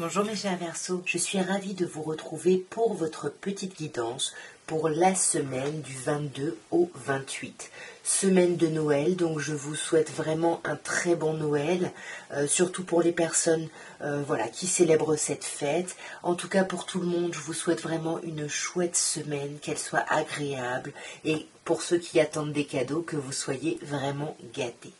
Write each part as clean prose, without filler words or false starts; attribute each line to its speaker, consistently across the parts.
Speaker 1: Bonjour mes chers Verseaux, je suis ravie de vous retrouver pour votre petite guidance pour la semaine du 22 au 28. Semaine de Noël, donc je vous souhaite vraiment un très bon Noël, surtout pour les personnes qui célèbrent cette fête. En tout cas pour tout le monde, je vous souhaite vraiment une chouette semaine, qu'elle soit agréable et pour ceux qui attendent des cadeaux, que vous soyez vraiment gâtés.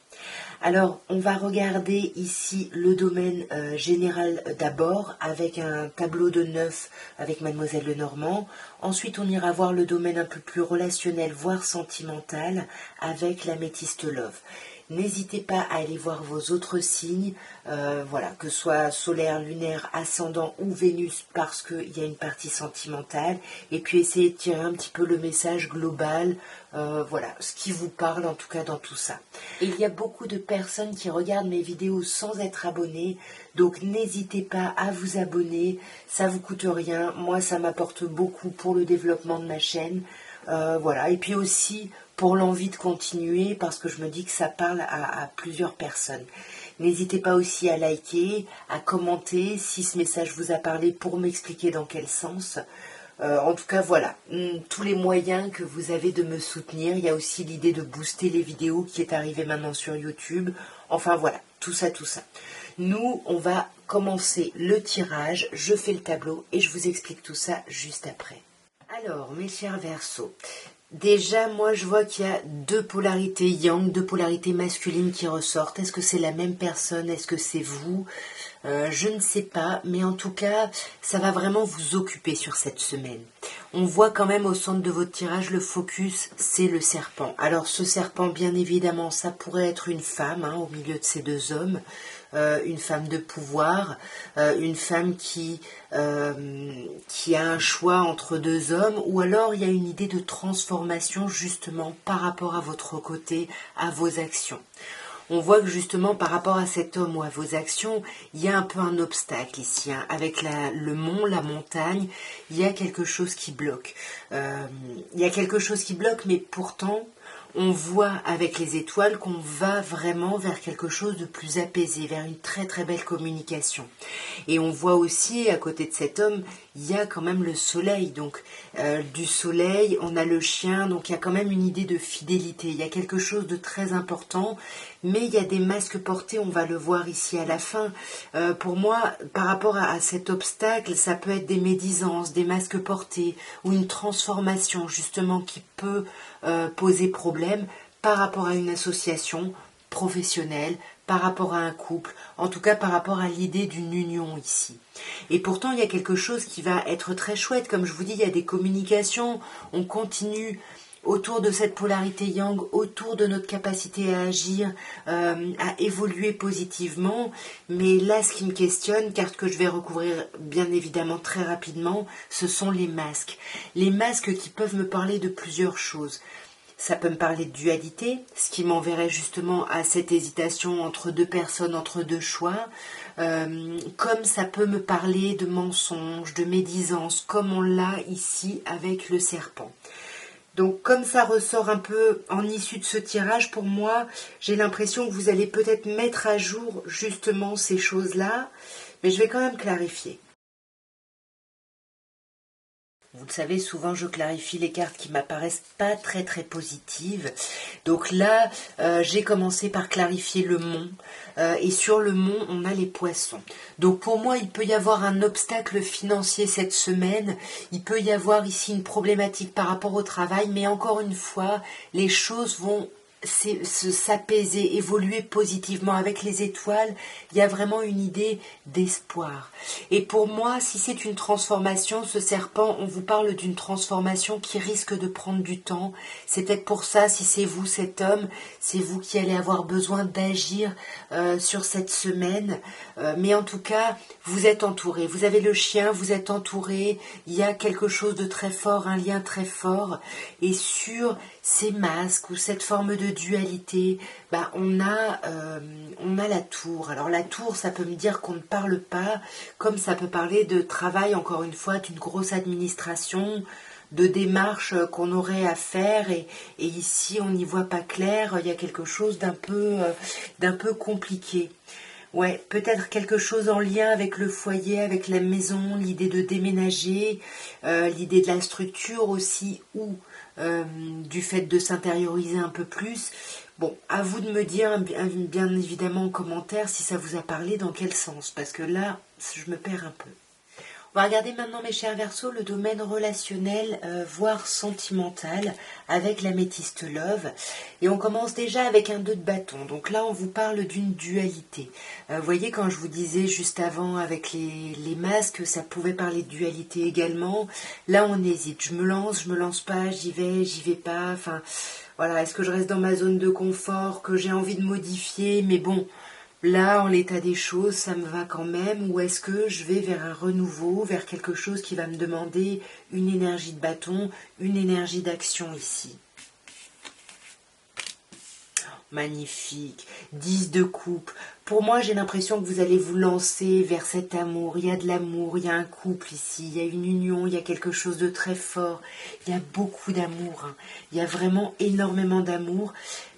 Speaker 1: Alors, on va regarder ici le domaine général d'abord avec un tableau de 9 avec Mademoiselle Lenormand. Ensuite, on ira voir le domaine un peu plus relationnel, voire sentimental, avec l'Améthyste Love. N'hésitez pas à aller voir vos autres signes, que ce soit solaire, lunaire, ascendant ou Vénus, parce qu'il y a une partie sentimentale. Et puis essayez de tirer un petit peu le message global, ce qui vous parle en tout cas dans tout ça. Et il y a beaucoup de personnes qui regardent mes vidéos sans être abonnées, donc n'hésitez pas à vous abonner, ça vous coûte rien, moi ça m'apporte beaucoup pour le développement de ma chaîne, et puis aussi pour l'envie de continuer parce que je me dis que ça parle à plusieurs personnes. N'hésitez pas aussi à liker, à commenter si ce message vous a parlé pour m'expliquer dans quel sens. En tout cas, voilà, tous les moyens que vous avez de me soutenir. Il y a aussi l'idée de booster les vidéos qui est arrivée maintenant sur YouTube. Enfin voilà, tout ça. Nous, on va commencer le tirage. Je fais le tableau et je vous explique tout ça juste après. Alors, mes chers Verseaux, déjà, moi, je vois qu'il y a deux polarités yang, deux polarités masculines qui ressortent. Est-ce que c'est la même personne? Est-ce que c'est vous? Je ne sais pas, mais en tout cas, ça va vraiment vous occuper sur cette semaine. On voit quand même au centre de votre tirage, le focus, c'est le serpent. Alors, ce serpent, bien évidemment, ça pourrait être une femme, au milieu de ces deux hommes. Une femme de pouvoir, une femme qui a un choix entre deux hommes, ou alors il y a une idée de transformation justement par rapport à votre côté, à vos actions. On voit que justement par rapport à cet homme ou à vos actions, il y a un peu un obstacle ici. Avec le mont, la montagne, il y a quelque chose qui bloque. Mais pourtant, on voit avec les étoiles qu'on va vraiment vers quelque chose de plus apaisé, vers une très très belle communication. Et on voit aussi, à côté de cet homme, il y a quand même le soleil. Donc du soleil, on a le chien, donc il y a quand même une idée de fidélité. Il y a quelque chose de très important, mais il y a des masques portés, on va le voir ici à la fin. Pour moi, par rapport à cet obstacle, ça peut être des médisances, des masques portés, ou une transformation justement qui peut poser problème par rapport à une association professionnelle, par rapport à un couple, en tout cas par rapport à l'idée d'une union ici. Et pourtant, il y a quelque chose qui va être très chouette. Comme je vous dis, il y a des communications, on continue autour de cette polarité yang, autour de notre capacité à agir, à évoluer positivement. Mais là, ce qui me questionne, carte que je vais recouvrir bien évidemment très rapidement, ce sont les masques. Les masques qui peuvent me parler de plusieurs choses. Ça peut me parler de dualité, ce qui m'enverrait justement à cette hésitation entre deux personnes, entre deux choix. Comme ça peut me parler de mensonges, de médisance, comme on l'a ici avec le serpent. Donc comme ça ressort un peu en issue de ce tirage, pour moi, j'ai l'impression que vous allez peut-être mettre à jour justement ces choses-là, mais je vais quand même clarifier. Vous le savez, souvent je clarifie les cartes qui m'apparaissent pas très très positives. Donc là, j'ai commencé par clarifier le mont. Et sur le mont, on a les poissons. Donc pour moi, il peut y avoir un obstacle financier cette semaine. Il peut y avoir ici une problématique par rapport au travail. Mais encore une fois, les choses vont s'apaiser, évoluer positivement avec les étoiles. Il y a vraiment une idée d'espoir. Et pour moi, si c'est une transformation, ce serpent, on vous parle d'une transformation qui risque de prendre du temps. C'est peut-être pour ça, si c'est vous cet homme, c'est vous qui allez avoir besoin d'agir sur cette semaine. Mais en tout cas, vous êtes entouré. Vous avez le chien, vous êtes entouré. Il y a quelque chose de très fort, un lien très fort. Et sur ces masques ou cette forme de dualité, on a la tour. Alors la tour, ça peut me dire qu'on ne parle pas, comme ça peut parler de travail, encore une fois, d'une grosse administration, de démarches qu'on aurait à faire, et ici on n'y voit pas clair, il y a quelque chose d'un peu compliqué. Ouais, peut-être quelque chose en lien avec le foyer, avec la maison, l'idée de déménager, l'idée de la structure aussi, ou du fait de s'intérioriser un peu plus. Bon, à vous de me dire bien évidemment en commentaire si ça vous a parlé, dans quel sens, parce que là, je me perds un peu. On va regarder maintenant, mes chers Verseaux, le domaine relationnel, voire sentimental, avec l'améthyste Love. Et on commence déjà avec un 2 de bâton. Donc là, on vous parle d'une dualité. Vous voyez, quand je vous disais juste avant avec les masques, ça pouvait parler de dualité également. Là, on hésite. Je me lance pas, j'y vais pas. Enfin, voilà, est-ce que je reste dans ma zone de confort, que j'ai envie de modifier, mais bon... Là, en l'état des choses, ça me va quand même, ou est-ce que je vais vers un renouveau, vers quelque chose qui va me demander une énergie de bâton, une énergie d'action ici? Magnifique. 10 de coupe. Pour moi, j'ai l'impression que vous allez vous lancer vers cet amour. Il y a de l'amour, il y a un couple ici, il y a une union, il y a quelque chose de très fort. Il y a beaucoup d'amour, hein. Il y a vraiment énormément d'amour.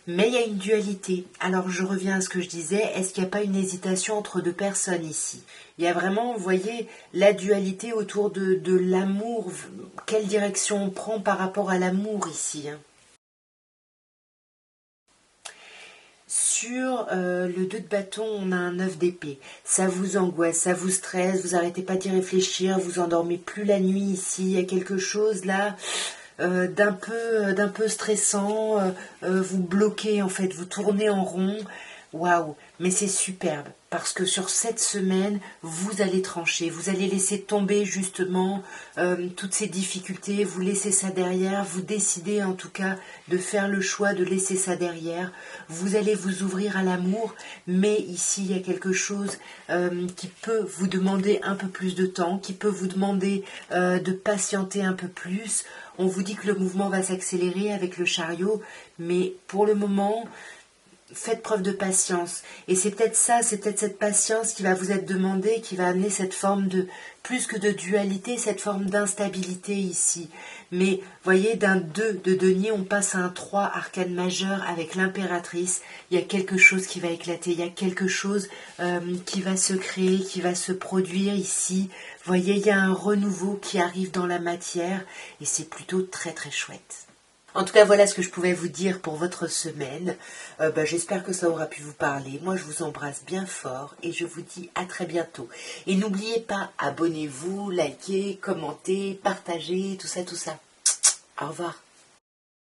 Speaker 1: Mais il y a une dualité. Alors je reviens à ce que je disais, est-ce qu'il n'y a pas une hésitation entre deux personnes ici? Il y a vraiment, vous voyez, la dualité autour de l'amour. Quelle direction on prend par rapport à l'amour ici, hein? Sur le 2 de bâton, on a un 9 d'épée. Ça vous angoisse, ça vous stresse, vous n'arrêtez pas d'y réfléchir, vous endormez plus la nuit ici. Il y a quelque chose là d'un peu stressant, vous bloquez en fait, vous tournez en rond. Waouh, mais c'est superbe parce que sur cette semaine, vous allez trancher, vous allez laisser tomber justement toutes ces difficultés, vous laissez ça derrière, vous décidez en tout cas de faire le choix de laisser ça derrière, vous allez vous ouvrir à l'amour, mais ici il y a quelque chose qui peut vous demander un peu plus de temps, qui peut vous demander de patienter un peu plus. On vous dit que le mouvement va s'accélérer avec le chariot, mais pour le moment, faites preuve de patience. Et c'est peut-être ça, c'est peut-être cette patience qui va vous être demandée, qui va amener cette forme de, plus que de dualité, cette forme d'instabilité ici. Mais, voyez, d'un 2 de denier, on passe à un 3 arcane majeur avec l'impératrice. Il y a quelque chose qui va éclater, il y a quelque chose qui va se créer, qui va se produire ici. Voyez, il y a un renouveau qui arrive dans la matière et c'est plutôt très très chouette. En tout cas, voilà ce que je pouvais vous dire pour votre semaine. J'espère que ça aura pu vous parler. Moi, je vous embrasse bien fort et je vous dis à très bientôt. Et n'oubliez pas, abonnez-vous, likez, commentez, partagez, tout ça, tout ça. Au revoir.